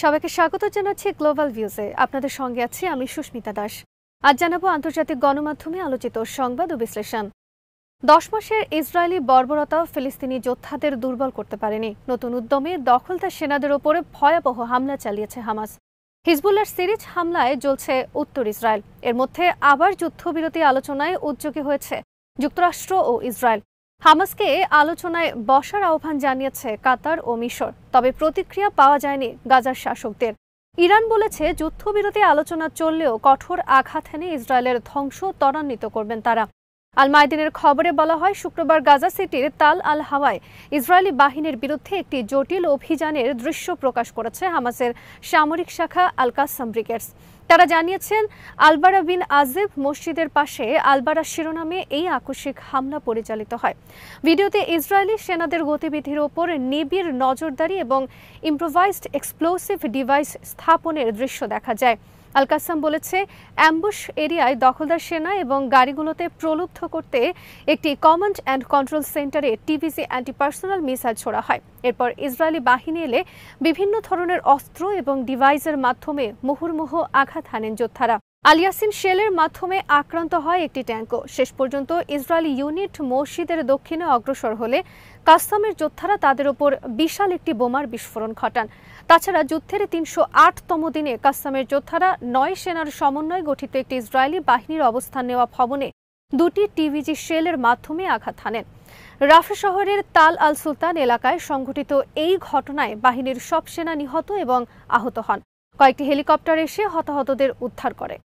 সবাইকে স্বাগত জানাচ্ছি গ্লোবাল ভিউজে। আপনাদের সঙ্গে আছি আমি সুস্মিতা দাস। আজ জানাবো আন্তর্জাতিক গণমাধ্যমে আলোচিত সংবাদ ও বিশ্লেষণ। 10 মাসের ইসরায়েলি বর্বরতা ফিলিস্তিনি যোদ্ধাদের দুর্বল করতে পারেনি। নতুন উদ্যমে দখলদার সেনাদের ওপরে ভয়াবহ হামলা চালিয়েছে হামাস। হিজবুল্লাহর সিরিজ হামলায় জ্বলছে উত্তর ইসরায়েল। এর মধ্যে আবার যুদ্ধবিরতি আলোচনায় উদ্যোগী হয়েছে যুক্তরাষ্ট্র ও ইসরায়েল। হামাসকে আলোচনায় বসার আহ্বান জানিয়েছে কাতার ও মিশর, তবে প্রতিক্রিয়া পাওয়া যায়নি গাজার শাসকদের। ইরান বলেছে যুদ্ধবিরতি আলোচনা চললেও কঠোর আঘাত হেনে ইসরায়েলের ধ্বংস ত্বরান্বিত করবেন তারা। আল মাইদিনের খবরে বলা হয়, শুক্রবার গাজা সিটির তাল আল হাওয়ায় ইসরায়েলি বাহিনীর বিরুদ্ধে একটি জটিল অভিযানের দৃশ্য প্রকাশ করেছে হামাসের সামরিক শাখা আল কাসাম ব্রিগেডস। তারা জানিয়েছেন, আলবারা বিন আজিব মসজিদের পাশে আলবারা শিরোনামে এই আকস্মিক হামলা পরিচালিত হয়। ভিডিওতে ইসরায়েলি সেনাদের গতিবিধির ওপর নিবিড় নজরদারি এবং ইম্প্রোভাইজড এক্সপ্লোসিভ ডিভাইস স্থাপনের দৃশ্য দেখা যায়। আল কাসাম বলেছে, অ্যাম্বুশ এরিয়ায় দখলদার সেনা এবং গাড়িগুলোতে প্রলুব্ধ করতে একটি কমান্ড অ্যান্ড কন্ট্রোল সেন্টারে টিভিসি অ্যান্টি পার্সোনাল মিসাইল ছোড়া হয়। এরপর ইসরায়েলি বাহিনী এলে বিভিন্ন ধরনের অস্ত্র এবং ডিভাইসের মাধ্যমে মুহুর্মুহু আঘাত হানেন যোদ্ধারা। আল ইয়াসিন শেলের মাধ্যমে আক্রান্ত হয় একটি ট্যাঙ্কও। শেষ পর্যন্ত ইসরায়েলি ইউনিট মসজিদের দক্ষিণে অগ্রসর হলে কাসামের যোদ্ধারা তাদের ওপর বিশাল একটি বোমার বিস্ফোরণ ঘটান। তাছাড়া যুদ্ধের 308তম দিনে কাসামের যোদ্ধারা 9 সেনার সমন্বয়ে গঠিত একটি ইসরায়েলি বাহিনীর অবস্থান নেওয়া ভবনে 2টি টিভিজি শেলের মাধ্যমে আঘাত হানেন। রাফা শহরের তাল আল সুলতান এলাকায় সংঘটিত এই ঘটনায় বাহিনীর সব সেনা নিহত এবং আহত হন। কয়েকটি হেলিকপ্টার এসে হতাহতদের উদ্ধার করে।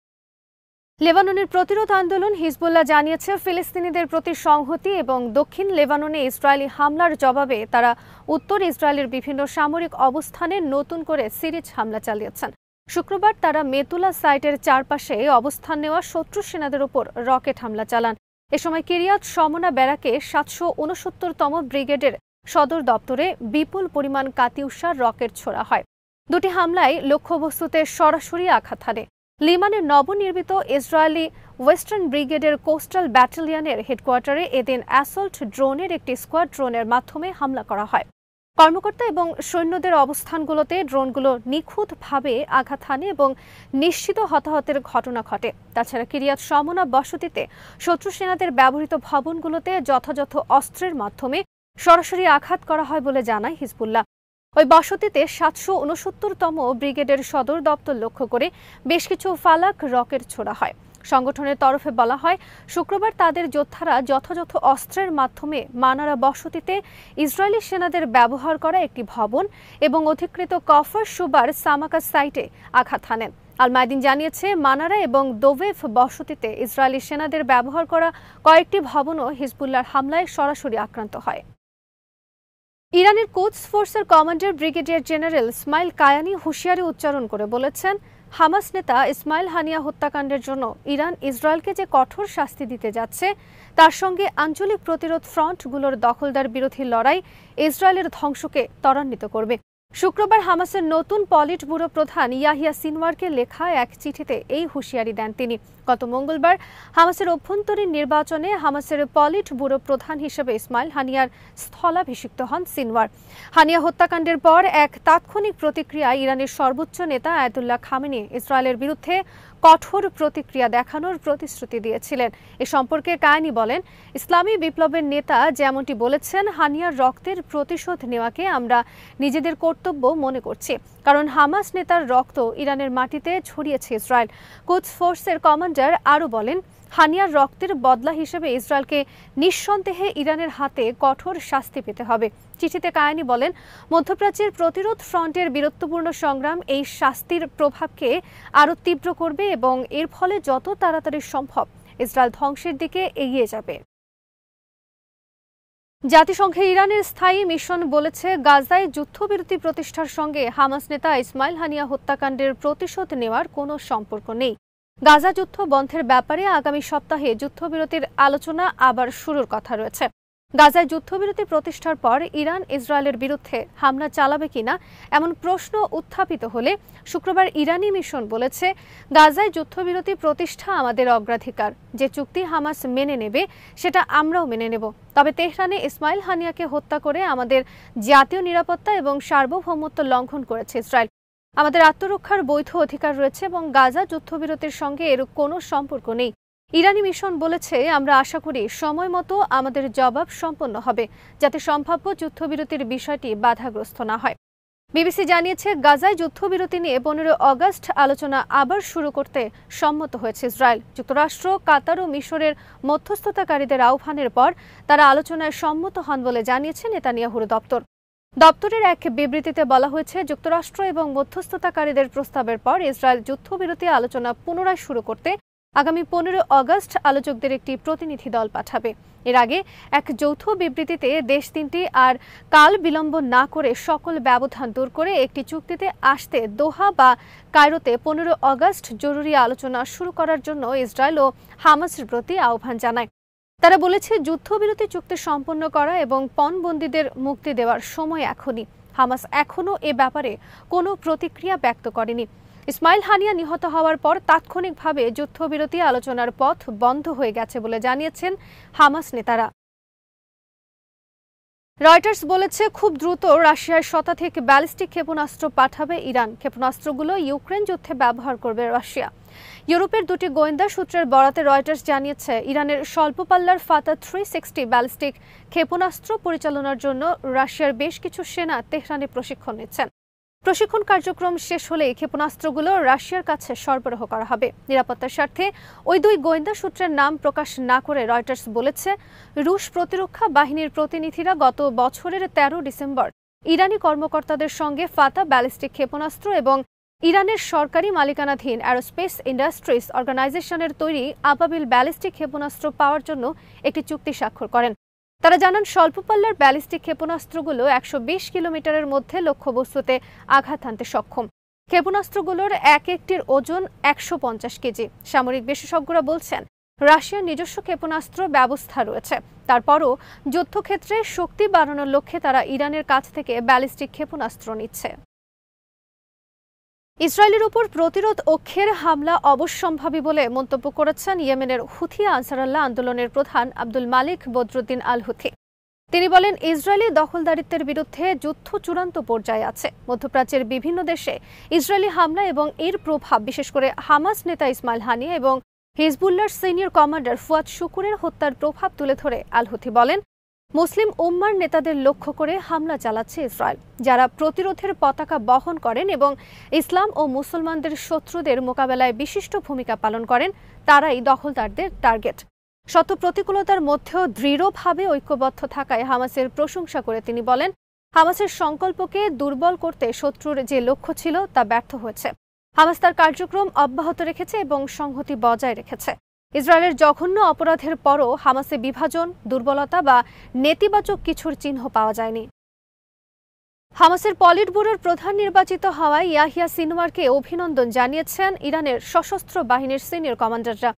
লেবাননের প্রতিরোধ আন্দোলন হিজবুল্লাহ জানিয়েছে, ফিলিস্তিনিদের প্রতি সংহতি এবং দক্ষিণ লেবাননে ইসরায়েলি হামলার জবাবে তারা উত্তর ইসরায়েলের বিভিন্ন সামরিক অবস্থানে নতুন করে সিরিজ হামলা চালিয়েছেন। শুক্রবার তারা মেতুলা সাইটের চারপাশে অবস্থান নেওয়া শত্রু সেনাদের উপর রকেট হামলা চালান। এ সময় কিরিয়াত শমনা ব্যারাকে 769তম ব্রিগেডের সদর দপ্তরে বিপুল পরিমাণ কাতিউষার রকেট ছোড়া হয়। দুটি হামলায় লক্ষ্যবস্তুতে সরাসরি আঘাত হানে। লিমানের নবনির্মিত ইসরায়েলি ওয়েস্টার্ন ব্রিগেডের কোস্টাল ব্যাটালিয়নের হেডকোয়ার্টারে এদিন অ্যাসল্ট ড্রোনের একটি স্কোয়াড্রনের মাধ্যমে হামলা করা হয়। কর্মকর্তা এবং সৈন্যদের অবস্থানগুলোতে ড্রোনগুলো নিখুঁতভাবে আঘাত হানে এবং নিশ্চিত হতাহতের ঘটনা ঘটে। তাছাড়া কিরিয়াত শমনা বসতিতে শত্রু সেনাদের ব্যবহৃত ভবনগুলোতে যথাযথ অস্ত্রের মাধ্যমে সরাসরি আঘাত করা হয় বলে জানায় হিজবুল্লাহ। ওই বসতিতে 769তম ব্রিগেডের সদর দপ্তর লক্ষ্য করে বেশ কিছু ফালাক রকেট ছোড়া হয়। সংগঠনের তরফে বলা হয়, শুক্রবার তাদের যোদ্ধারা যথাযথ অস্ত্রের মাধ্যমে মানারা বসতিতে ইসরায়েলি সেনাদের ব্যবহার করা একটি ভবন এবং অধিকৃত কফর সুবার সামাকা সাইটে আঘাত হানেন। আল মাইদিন জানিয়েছে, মানারা এবং দোভেভ বসতিতে ইসরায়েলি সেনাদের ব্যবহার করা কয়েকটি ভবনও হিজবুল্লাহর হামলায় সরাসরি আক্রান্ত হয়। ইরানের কুদস ফোর্সের commander brigadier general Ismail Kayani হুঁশিয়ারি উচ্চারণ করে বলেছেন, হামাস নেতা ইসমাইল হানিয়া হত্যাকাণ্ডের জন্য ইরান ইসরায়েলকে যে কঠোর শাস্তি দিতে যাচ্ছে তার সঙ্গে আঞ্চলিক প্রতিরোধ ফ্রন্টগুলোর দখলদার বিরোধী লড়াই ইসরায়েলের ধ্বংসকে ত্বরান্বিত করবে। শুক্রবার হামাসের নতুন পলিট ব্যুরো প্রধান ইয়াহিয়া সিনওয়ারকে লেখা এক চিঠিতে এই হুঁশিয়ারি দেন তিনি। গত মঙ্গলবার হামাসের অভ্যন্তরীণ নির্বাচনে হামাসের পলিট ব্যুরো প্রধান হিসেবে ইসমাইল হানিয়ার স্থলাভিষিক্ত হন সিনওয়ার। হানিয়া হত্যাকাণ্ডের পর এক তাৎক্ষণিক প্রতিক্রিয়ায় ইরানের সর্বোচ্চ নেতা আয়াতুল্লাহ খামেনি ইসরায়েলের বিরুদ্ধে কঠোর প্রতিক্রিয়া দেখানোর প্রতিশ্রুতি দিয়েছিলেন। এ সম্পর্কে কায়ানি বলেন, ইসলামী বিপ্লবের নেতা যেমনটি বলেছেন, হানিয়ার রক্তের প্রতিশোধ নেওয়াকে আমরা নিজেদের কর্তব্য মনে করছি, কারণ হামাস নেতার রক্ত ইরানের মাটিতে ছড়িয়েছে ইসরায়েল। কুদস ফোর্সের কমান্ডার আরও বলেন, হানিয়ার রক্তের বদলা হিসেবে ইসরায়েলকে নিঃসন্দেহে ইরানের হাতে কঠোর শাস্তি পেতে হবে। চিঠিতে কায়ানি বলেন, মধ্যপ্রাচ্যের প্রতিরোধ ফ্রন্টের বীরত্বপূর্ণ সংগ্রাম এই শাস্তির প্রভাবকে আরও তীব্র করবে এবং এর ফলে যত তাড়াতাড়ি সম্ভব ইসরায়েল ধ্বংসের দিকে এগিয়ে যাবে। জাতিসংঘের ইরানের স্থায়ী মিশন বলেছে, গাজায় যুদ্ধবিরতি প্রতিষ্ঠার সঙ্গে হামাস নেতা ইসমাইল হানিয়া হত্যাকাণ্ডের প্রতিশোধ নেওয়ার কোনো সম্পর্ক নেই। গাজা যুদ্ধ বন্ধের ব্যাপারে আগামী সপ্তাহে যুদ্ধবিরতির আলোচনা আবার শুরুর কথা রয়েছে। গাজায় যুদ্ধবিরতি প্রতিষ্ঠার পর ইরান ইসরায়েলের বিরুদ্ধে হামলা চালাবে কিনা এমন প্রশ্ন উত্থাপিত হলে শুক্রবার ইরানি মিশন বলেছে, গাজায় যুদ্ধবিরতি প্রতিষ্ঠা আমাদের অগ্রাধিকার। যে চুক্তি হামাস মেনে নেবে সেটা আমরাও মেনে নেব। তবে তেহরানে ইসমাইল হানিয়াকে হত্যা করে আমাদের জাতীয় নিরাপত্তা এবং সার্বভৌমত্ব লঙ্ঘন করেছে ইসরায়েল। আমাদের আত্মরক্ষার বৈধ অধিকার রয়েছে এবং গাজা যুদ্ধবিরতির সঙ্গে এর কোনো সম্পর্ক নেই। ইরানি মিশন বলেছে, আমরা আশা করি সময় মতো আমাদের জবাব সম্পন্ন হবে, যাতে সম্ভাব্য যুদ্ধবিরতির বিষয়টি বাধাগ্রস্ত না হয়। বিবিসি জানিয়েছে, গাজায় যুদ্ধবিরতি নিয়ে 15 অগস্ট আলোচনা আবার শুরু করতে সম্মত হয়েছে ইসরায়েল। যুক্তরাষ্ট্র, কাতার ও মিশরের মধ্যস্থতাকারীদের আহ্বানের পর তারা আলোচনায় সম্মত হন বলে জানিয়েছে নেতানিয়াহুর দপ্তর। দপ্তরের এক বিবৃতিতে বলা হয়েছে, যুক্তরাষ্ট্র এবং মধ্যস্থতাকারীদের প্রস্তাবের পর ইসরায়েল যুদ্ধবিরতি আলোচনা পুনরায় শুরু করতে আগামী 15 অগস্ট আলোচকদের একটি প্রতিনিধি দল পাঠাবে। এর আগে এক যৌথ বিবৃতিতে দেশ তিনটি আর কাল বিলম্ব না করে সকল ব্যবধান দূর করে একটি চুক্তিতে আসতে দোহা বা কায়রোতে 15 অগস্ট জরুরি আলোচনা শুরু করার জন্য ইসরায়েল ও হামাসের প্রতি আহ্বান জানায়। তারা বলেছে, যুদ্ধবিরতি চুক্তি সম্পন্ন করা এবং পণবন্দীদের মুক্তি দেওয়ার সময় এখনই। হামাস এখনও এ ব্যাপারে কোনো প্রতিক্রিয়া ব্যক্ত করেনি। ইসমাইল হানিয়া নিহত হওয়ার পর তাৎক্ষণিকভাবে যুদ্ধবিরতি আলোচনার পথ বন্ধ হয়ে গেছে বলে জানিয়েছেন হামাস নেতারা। রয়টার্স বলেছে, খুব দ্রুত রাশিয়ার শতাধিক ব্যালিস্টিক ক্ষেপণাস্ত্র পাঠাবে ইরান। ক্ষেপণাস্ত্রগুলো ইউক্রেন যুদ্ধে ব্যবহার করবে রাশিয়া। ইউরোপের দুটি গোয়েন্দা সূত্রের বরাতে রয়টার্স জানিয়েছে, ইরানের স্বল্প পাল্লার ফাতা 360 ব্যালিস্টিক ক্ষেপণাস্ত্র পরিচালনার জন্য রাশিয়ার বেশ কিছু সেনা তেহরানে প্রশিক্ষণ নিচ্ছেন। প্রশিক্ষণ কার্যক্রম শেষ হলেই ক্ষেপণাস্ত্রগুলো রাশিয়ার কাছে সরবরাহ করা হবে। নিরাপত্তার স্বার্থে ওই দুই গোয়েন্দা সূত্রের নাম প্রকাশ না করে রয়টার্স বলেছে, রুশ প্রতিরক্ষা বাহিনীর প্রতিনিধিরা গত বছরের 13 ডিসেম্বর ইরানি কর্মকর্তাদের সঙ্গে ফাতা ব্যালিস্টিক ক্ষেপণাস্ত্র এবং ইরানের সরকারি মালিকানাধীন অ্যারোস্পেস ইন্ডাস্ট্রিজ অর্গানাইজেশনের তৈরি আবাবিল ব্যালিস্টিক ক্ষেপণাস্ত্র পাওয়ার জন্য একটি চুক্তি স্বাক্ষর করেন। তারা জানান, স্বল্প পাল্লার ব্যালিস্টিক ক্ষেপণাস্ত্রগুলো 120 কিলোমিটারের মধ্যে লক্ষ্যবস্তুতে আঘাত হানতে সক্ষম। ক্ষেপণাস্ত্রগুলোর এক একটির ওজন 150 কেজি। সামরিক বিশেষজ্ঞরা বলছেন, রাশিয়ার নিজস্ব ক্ষেপণাস্ত্র ব্যবস্থা রয়েছে। তারপরও যুদ্ধক্ষেত্রে শক্তি বাড়ানোর লক্ষ্যে তারা ইরানের কাছ থেকে ব্যালিস্টিক ক্ষেপণাস্ত্র নিচ্ছে। ইসরায়েলের উপর প্রতিরোধ অক্ষের হামলা অবশ্যম্ভাবী বলে মন্তব্য করেছেন ইয়েমেনের হুথি আনসারাল্লাহ আন্দোলনের প্রধান আব্দুল মালিক বদরুদ্দিন আল হুথি। তিনি বলেন, ইসরায়েলি দখলদারিত্বের বিরুদ্ধে যুদ্ধ চূড়ান্ত পর্যায়ে আছে। মধ্যপ্রাচ্যের বিভিন্ন দেশে ইসরায়েলি হামলা এবং এর প্রভাব, বিশেষ করে হামাস নেতা ইসমাইল হানিয়া এবং হিজবুল্লাহর সিনিয়র কমান্ডার ফুয়াদ শুকুরের হত্যার প্রভাব তুলে ধরে আল হুথি বলেন, মুসলিম উম্মার নেতাদের লক্ষ্য করে হামলা চালাচ্ছে ইসরায়েল, যারা প্রতিরোধের পতাকা বহন করেন এবং ইসলাম ও মুসলমানদের শত্রুদের মোকাবেলায় বিশিষ্ট ভূমিকা পালন করেন, তারাই দখলদারদের টার্গেট। শত প্রতিকূলতার মধ্যেও দৃঢ়ভাবে ঐক্যবদ্ধ থাকায় হামাসের প্রশংসা করে তিনি বলেন, হামাসের সংকল্পকে দুর্বল করতে শত্রুর যে লক্ষ্য ছিল তা ব্যর্থ হয়েছে। হামাস তার কার্যক্রম অব্যাহত রেখেছে এবং সংহতি বজায় রেখেছে। ইসরায়েলের জঘন্য অপরাধের পরও হামাসে বিভাজন, দুর্বলতা বা নেতিবাচক কিছুর চিহ্ন পাওয়া যায়নি। হামাসের পলিট ব্যুরোর প্রধান নির্বাচিত হওয়ায় ইয়াহিয়া সিনওয়ারকে অভিনন্দন জানিয়েছেন ইরানের সশস্ত্র বাহিনীর সিনিয়র কমান্ডাররা।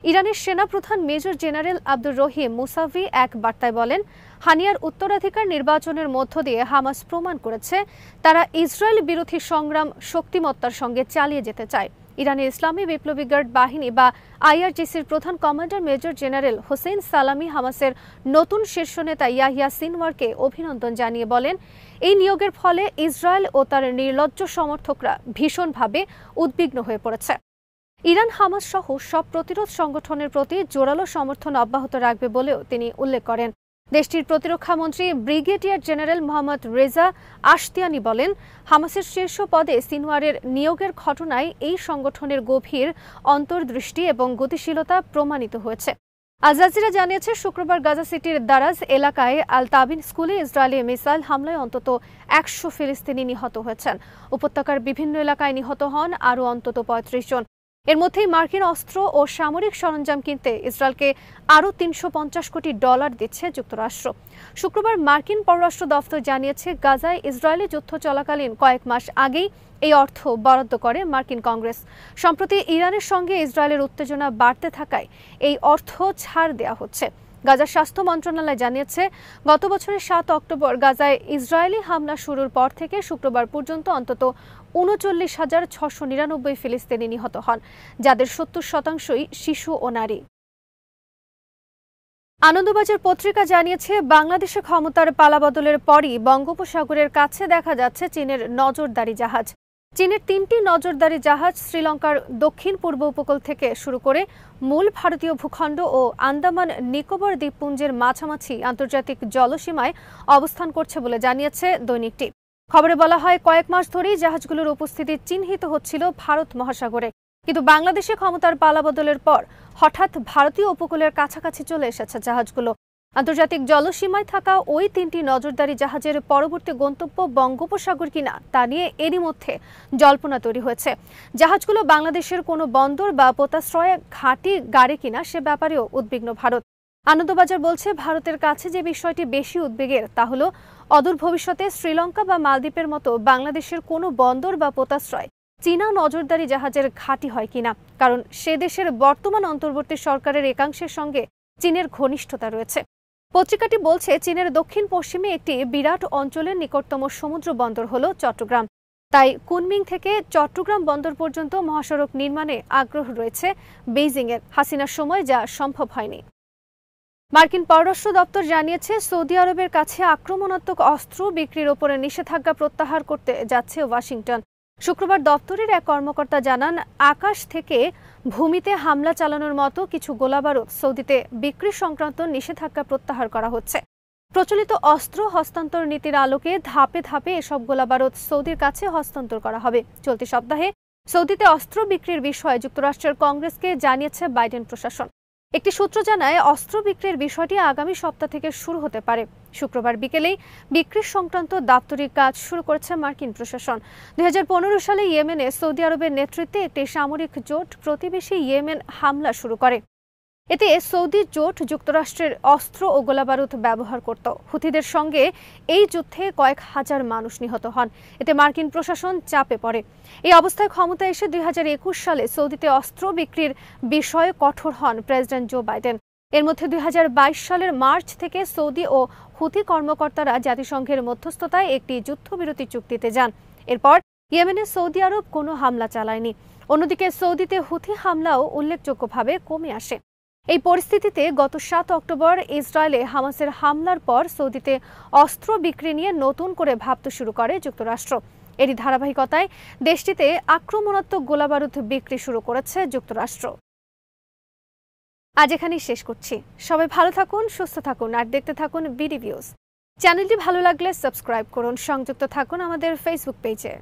ইরানের সেনাপ্রধান major general Abdur Rahim Musavi এক বার্তায় বলেন, হানিয়ার উত্তরাধিকার নির্বাচনের মধ্য দিয়ে হামাস প্রমাণ করেছে তারা ইসরায়েল বিরোধী সংগ্রাম শক্তিমত্তার সঙ্গে চালিয়ে যেতে চায়। ইরানের ইসলামী বিপ্লবী গার্ড বাহিনী বা আইআরজিসির প্রধান কমান্ডার মেজর জেনারেল হোসেন সালামি হামাসের নতুন শীর্ষ নেতা ইয়াহিয়া সিনওয়ারকে অভিনন্দন জানিয়ে বলেন, এই নিয়োগের ফলে ইসরায়েল ও তার নির্লজ্জ সমর্থকরা ভীষণভাবে উদ্বিগ্ন হয়ে পড়েছে। ইরান হামাস সহ সব প্রতিরোধ সংগঠনের প্রতি জোরালো সমর্থন অব্যাহত রাখবে বলেও তিনি উল্লেখ করেন। দেশটির প্রতিরক্ষা মন্ত্রী brigadier general Mohammad Reza Ashtiani বলেন, হামাসের শীর্ষ পদে সিনওয়ারের নিয়োগের ঘটনায় এই সংগঠনের গভীর অন্তর্দৃষ্টি এবং গতিশীলতা প্রমাণিত হয়েছে। আল জাজিরা জানিয়েছে, শুক্রবার গাজা সিটির দারাজ এলাকায় আল তাবিন স্কুলে ইসরায়েলি মিসাইল হামলায় অন্তত 100 ফিলিস্তিনি নিহত হয়েছেন। উপত্যকার বিভিন্ন এলাকায় নিহত হন আরও অন্তত 35 জন। এর মধ্যেই মার্কিন অস্ত্র ও সামরিক সরঞ্জাম কিনতে ইসরায়েলকে আরও $350 কোটি দিচ্ছে যুক্তরাষ্ট্র। শুক্রবার মার্কিন পররাষ্ট্র দফতর জানিয়েছে, গাজায় ইসরায়েলি যুদ্ধ চলাকালীন কয়েক মাস আগেই এই অর্থ বরাদ্দ করে মার্কিন কংগ্রেস। সম্প্রতি ইরানের সঙ্গে ইসরায়েলের উত্তেজনা বাড়তে থাকায় এই অর্থ ছাড় দেওয়া হচ্ছে। গাজার স্বাস্থ্য মন্ত্রণালয় জানিয়েছে, গত বছরের 7 অক্টোবর গাজায় ইসরায়েলি হামলা শুরুর পর থেকে শুক্রবার পর্যন্ত অন্তত 39,699 ফিলিস্তিনি নিহত হন, যাদের 70% শিশু ও নারী। আনন্দবাজার পত্রিকা জানিয়েছে, বাংলাদেশে ক্ষমতার পালাবদলের পরই বঙ্গোপসাগরের কাছে দেখা যাচ্ছে চীনের নজরদারি জাহাজ। চীনের 3টি নজরদারি জাহাজ শ্রীলঙ্কার দক্ষিণ পূর্ব উপকূল থেকে শুরু করে মূল ভারতীয় ভূখণ্ড ও আন্দামান নিকোবর দ্বীপপুঞ্জের মাঝামাঝি আন্তর্জাতিক জলসীমায় অবস্থান করছে বলে জানিয়েছে দৈনিকটি। খবরে বলা হয়, কয়েক মাস ধরেই জাহাজগুলোর উপস্থিতি চিহ্নিত হচ্ছিল ভারত মহাসাগরে, কিন্তু বাংলাদেশে ক্ষমতার পালাবদলের পর হঠাৎ ভারতীয় উপকূলের কাছাকাছি চলে এসেছে জাহাজগুলো। আন্তর্জাতিক জলসীমায় থাকা ওই 3টি নজরদারি জাহাজের পরবর্তী গন্তব্য বঙ্গোপসাগর কিনা তা নিয়ে এরই মধ্যে জল্পনা তৈরি হয়েছে। জাহাজগুলো বাংলাদেশের কোনো বন্দর বা পোতাশ্রয়ে ঘাঁটি গাড়ে কিনা সে ব্যাপারেও উদ্বিগ্ন ভারত। আনন্দবাজার বলছে, ভারতের কাছে যে বিষয়টি বেশি উদ্বেগের তা হলো অদূর ভবিষ্যতে শ্রীলঙ্কা বা মালদ্বীপের মতো বাংলাদেশের কোনো বন্দর বা পোতাশ্রয় চীনা নজরদারি জাহাজের ঘাঁটি হয় কিনা, কারণ সে দেশের বর্তমান অন্তর্বর্তী সরকারের একাংশের সঙ্গে চীনের ঘনিষ্ঠতা রয়েছে। পত্রিকাটি বলছে, চীনের দক্ষিণ পশ্চিমে একটি বিরাট অঞ্চলের নিকটতম সমুদ্র বন্দর হল চট্টগ্রাম। তাই কুনমিং থেকে চট্টগ্রাম বন্দর পর্যন্ত মহাসড়ক নির্মাণে আগ্রহ রয়েছে বেইজিংয়ের। হাসিনার সময় যা সম্ভব হয়নি। মার্কিন পররাষ্ট্র দপ্তর জানিয়েছে, সৌদি আরবের কাছে আক্রমণাত্মক অস্ত্র বিক্রির ওপরে নিষেধাজ্ঞা প্রত্যাহার করতে যাচ্ছে ওয়াশিংটন। শুক্রবার দপ্তরের এক কর্মকর্তা জানান, আকাশ থেকে ভূমিতে হামলা চালানোর মতো কিছু গোলাবারুদ সৌদিতে বিক্রি সংক্রান্ত নিষেধাজ্ঞা প্রত্যাহার করা হচ্ছে। প্রচলিত অস্ত্র হস্তান্তর নীতির আলোকে ধাপে ধাপে এসব গোলাবারুদ সৌদির কাছে হস্তান্তর করা হবে। চলতি সপ্তাহে সৌদিতে অস্ত্র বিক্রির বিষয়ে যুক্তরাষ্ট্রের কংগ্রেসকে জানিয়েছে বাইডেন প্রশাসন। একটি সূত্র জানায়, অস্ত্র বিক্রির বিষয়টি আগামী সপ্তাহ থেকে শুরু হতে পারে। শুক্রবার বিকেলেই বিক্রি সংক্রান্ত দাপ্তরিক কাজ শুরু করেছে মার্কিন প্রশাসন। 2015 সালে ইয়েমেনে সৌদি আরবের নেতৃত্বে একটি সামরিক জোট প্রতিবেশী ইয়েমেন হামলা শুরু করে। এতে সৌদি জোট যুক্তরাষ্ট্রের অস্ত্র ও গোলাবারুদ ব্যবহার করত। হুথিদের সঙ্গে এই যুদ্ধে কয়েক হাজার মানুষ নিহত হন। এতে মার্কিন প্রশাসন চাপে পড়ে। এই অবস্থায় ক্ষমতায় এসে 2021 সালে সৌদিতে অস্ত্র বিক্রির বিষয়ে কঠোর হন প্রেসিডেন্ট জো বাইডেন। এর মধ্যে 2022 সালের মার্চ থেকে সৌদি ও হুথি কর্মকর্তারা জাতিসংঘের মধ্যস্থতায় একটি যুদ্ধবিরতি চুক্তিতে যান। এরপর ইয়েমেনে সৌদি আরব কোনো হামলা চালায়নি। অন্যদিকে সৌদিতে হুথি হামলাও উল্লেখযোগ্যভাবে কমে আসে। এই পরিস্থিতিতে গত 7 অক্টোবর ইসরায়েলে হামাসের হামলার পর সৌদিতে অস্ত্র বিক্রি নিয়ে নতুন করে ভাবতে শুরু করে যুক্তরাষ্ট্র। এরই ধারাবাহিকতায় দেশটিতে আক্রমণাত্মক গোলাবারুদ বিক্রি শুরু করেছে যুক্তরাষ্ট্র। আজ এখানেই শেষ করছি। সবাই ভালো থাকুন, সুস্থ থাকুন আর দেখতে থাকুন বিডি ভিউজ। চ্যানেলটি ভালো লাগলে সাবস্ক্রাইব করুন। সংযুক্ত থাকুন আমাদের ফেসবুক পেজে।